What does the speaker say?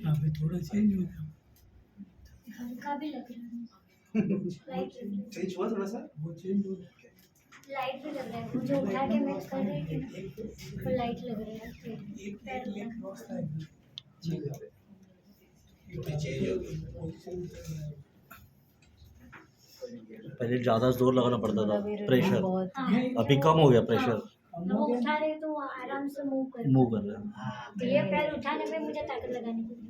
अभी थोड़ा चेंज हो गया, हल्का भी लग रहा है, लाइट चेंज हुआ थोड़ा सा, वो चेंज हो गया। लाइट भी लग रहा है, वो जो उठा के मैं कर रही थी ना, वो लाइट लग रहा है एक पैर लेग में। क्रॉस था एकदम। चेंज हो गया। पहले ज़्यादा जोर लगाना पड़ता था, प्रेशर, हाँ, अभी कम हो गया प्रेशर, वो उठा रहे तो वो आराम से मूव कर मूव कर रहे हैं। तो ये पैर उठाने में मुझे ताकत लगानी पड़ती